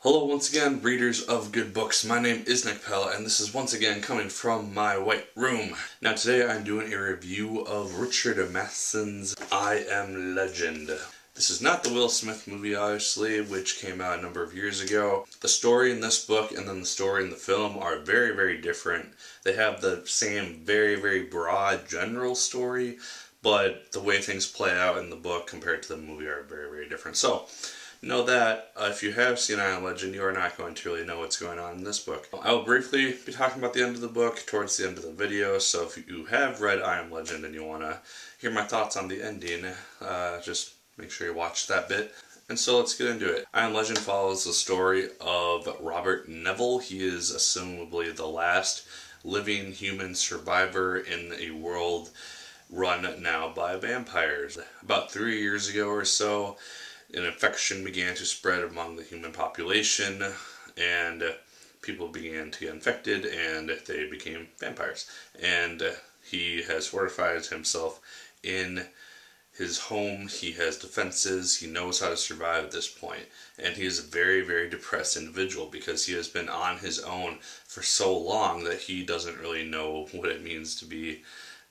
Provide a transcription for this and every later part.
Hello once again, readers of good books. My name is Nick Pell, and this is once again coming from my white room. Now today I'm doing a review of Richard Matheson's I.M. Legend. This is not the Will Smith movie, obviously, which came out a number of years ago. The story in this book and then the story in the film are very, very different. They have the same very, very broad general story, but the way things play out in the book compared to the movie are very, very different. So, know that if you have seen I Am Legend, you are not going to really know what's going on in this book. I will briefly be talking about the end of the book towards the end of the video, so if you have read I Am Legend and you want to hear my thoughts on the ending, just make sure you watch that bit. And so let's get into it. I Am Legend follows the story of Robert Neville. He is assumably the last living human survivor in a world run now by vampires. About 3 years ago or so, an infection began to spread among the human population, and people began to get infected, and they became vampires. And he has fortified himself in his home. He has defenses. He knows how to survive at this point. And he is a very, very depressed individual because he has been on his own for so long that he doesn't really know what it means to be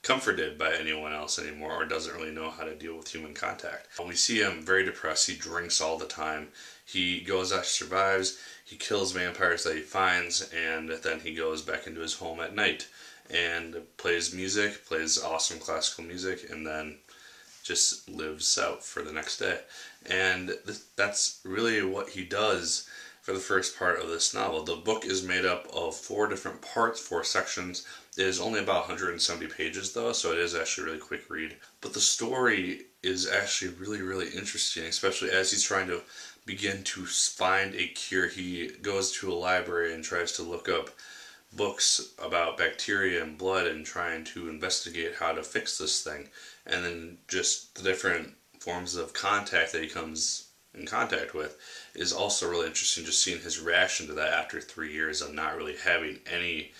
comforted by anyone else anymore, or doesn't really know how to deal with human contact. When we see him very depressed, he drinks all the time. He goes out, survives, he kills vampires that he finds, and then he goes back into his home at night and plays music, plays awesome classical music, and then just lives out for the next day. And that's really what he does for the first part of this novel. The book is made up of 4 different parts, 4 sections. It is only about 170 pages though, so it is actually a really quick read. But the story is actually really, really interesting, especially as he's trying to begin to find a cure. He goes to a library and tries to look up books about bacteria and blood and trying to investigate how to fix this thing. And then just the different forms of contact that he comes in contact with is also really interesting, just seeing his reaction to that after 3 years of not really having any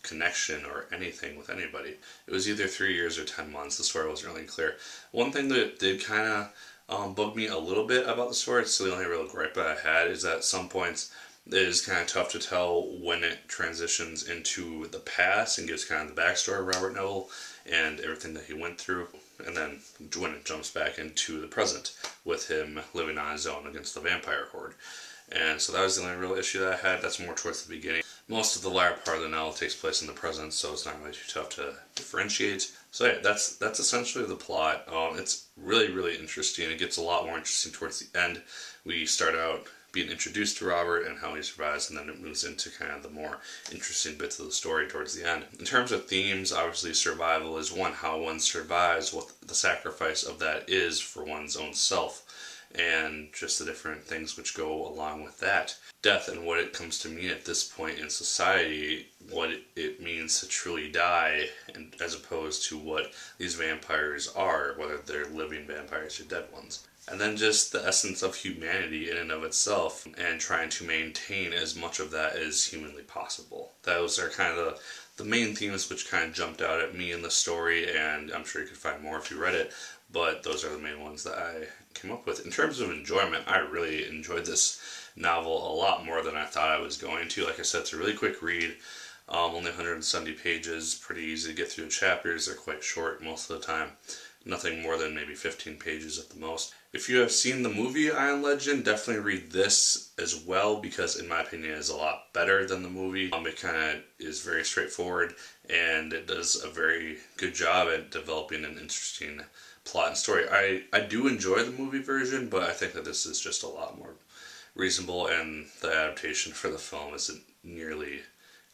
connection or anything with anybody. It was either 3 years or 10 months. The story wasn't really clear. One thing that did kind of bug me a little bit about the story, it's the only real gripe that I had, is that at some points it is kind of tough to tell when it transitions into the past and gives kind of the backstory of Robert Neville and everything that he went through, and then when it jumps back into the present with him living on his own against the vampire horde. And so that was the only real issue that I had. That's more towards the beginning. Most of the latter part of the novel takes place in the present, so it's not really too tough to differentiate. So yeah, that's essentially the plot. It's really, really interesting. It gets a lot more interesting towards the end. We start out being introduced to Robert and how he survives, and then it moves into kind of the more interesting bits of the story towards the end. In terms of themes, obviously survival is one, how one survives, what the sacrifice of that is for one's own self, and just the different things which go along with that. Death and what it comes to mean at this point in society, what it means to truly die, and as opposed to what these vampires are, whether they're living vampires or dead ones. And then just the essence of humanity in and of itself, and trying to maintain as much of that as humanly possible. Those are kind of the main themes which kind of jumped out at me in the story, and I'm sure you could find more if you read it, but those are the main ones that I came up with. In terms of enjoyment, I really enjoyed this novel a lot more than I thought I was going to. Like I said, it's a really quick read, only 170 pages, pretty easy to get through the chapters. They're quite short most of the time. Nothing more than maybe 15 pages at the most. If you have seen the movie I Am Legend, definitely read this as well, because in my opinion it is a lot better than the movie. It kind of is very straightforward, and it does a very good job at developing an interesting plot and story. I do enjoy the movie version, but I think that this is just a lot more reasonable, and the adaptation for the film isn't nearly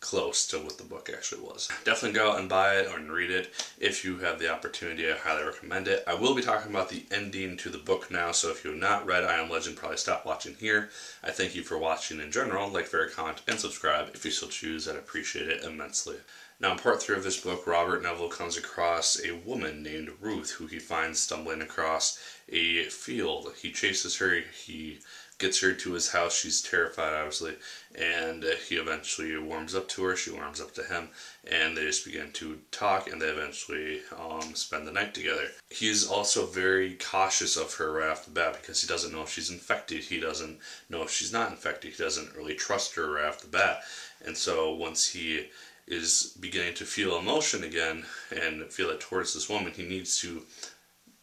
close to what the book actually was. Definitely go out and buy it or read it if you have the opportunity. I highly recommend it. I will be talking about the ending to the book now, so if you have not read I Am Legend, probably stop watching here. I thank you for watching in general. Like, favorite, comment, and subscribe if you still choose. I'd appreciate it immensely. Now, in part 3 of this book, Robert Neville comes across a woman named Ruth, who he finds stumbling across a field. He chases her, he gets her to his house. She's terrified, obviously, and he eventually warms up to her. She warms up to him, and they just begin to talk, and they eventually spend the night together. He's also very cautious of her right off the bat because he doesn't know if she's infected. He doesn't know if she's not infected. He doesn't really trust her right off the bat. And so once he is beginning to feel emotion again and feel it towards this woman, he needs to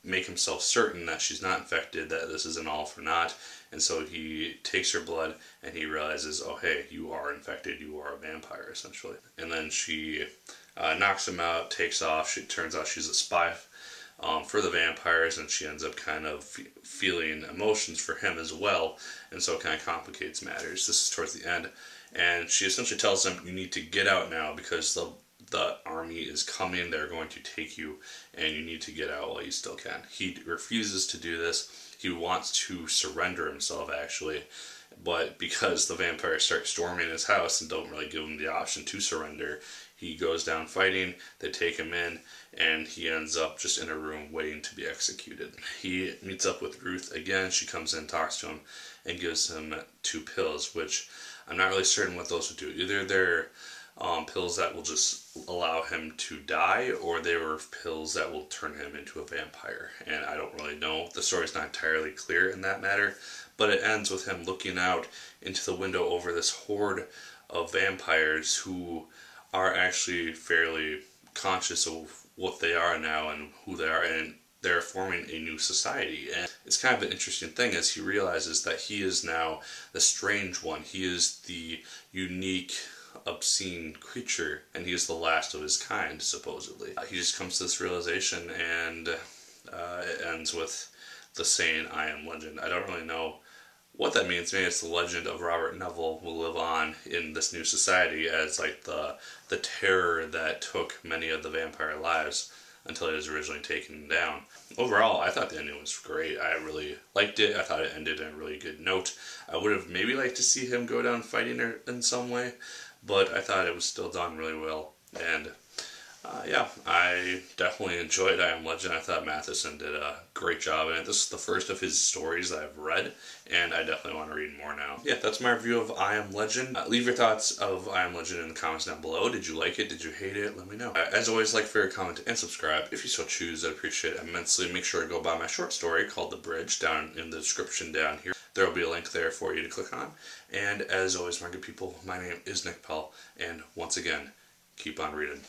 make himself certain that she's not infected, that this isn't all for naught. And so he takes her blood and he realizes, oh hey, you are infected, you are a vampire, essentially. And then she knocks him out, takes off. It turns out she's a spy for the vampires, and she ends up kind of feeling emotions for him as well, and so it kind of complicates matters. This is towards the end, and she essentially tells him, you need to get out now because the army is coming, they're going to take you, and you need to get out while you still can. He refuses to do this. He wants to surrender himself, actually, but because the vampires start storming his house and don't really give him the option to surrender, he goes down fighting. They take him in, and he ends up just in a room waiting to be executed. He meets up with Ruth again. She comes in, talks to him, and gives him 2 pills, which I'm not really certain what those would do. Either they're pills that will just allow him to die, or they were pills that will turn him into a vampire. And I don't really know. The story's not entirely clear in that matter, but it ends with him looking out into the window over this horde of vampires who are actually fairly conscious of what they are now and who they are, and they're forming a new society. And it's kind of an interesting thing as he realizes that he is now the strange one. He is the unique, obscene creature, and he is the last of his kind, supposedly. He just comes to this realization, and it ends with the saying, I am legend. I don't really know what that means. Maybe it's the legend of Robert Neville will live on in this new society as like the terror that took many of the vampire lives until it was originally taken down. Overall, I thought the ending was great. I really liked it. I thought it ended on a really good note. I would have maybe liked to see him go down fighting in some way, but I thought it was still done really well. And yeah, I definitely enjoyed I Am Legend. I thought Matheson did a great job in it. This is the first of his stories that I've read, and I definitely want to read more now. Yeah, that's my review of I Am Legend. Leave your thoughts of I Am Legend in the comments down below. Did you like it? Did you hate it? Let me know. As always, like, favorite, comment, and subscribe if you so choose. I'd appreciate it immensely. Make sure to go buy my short story called The Bridge down in the description down here. There will be a link there for you to click on. And as always, my good people, my name is Nick Pell, and once again, keep on reading.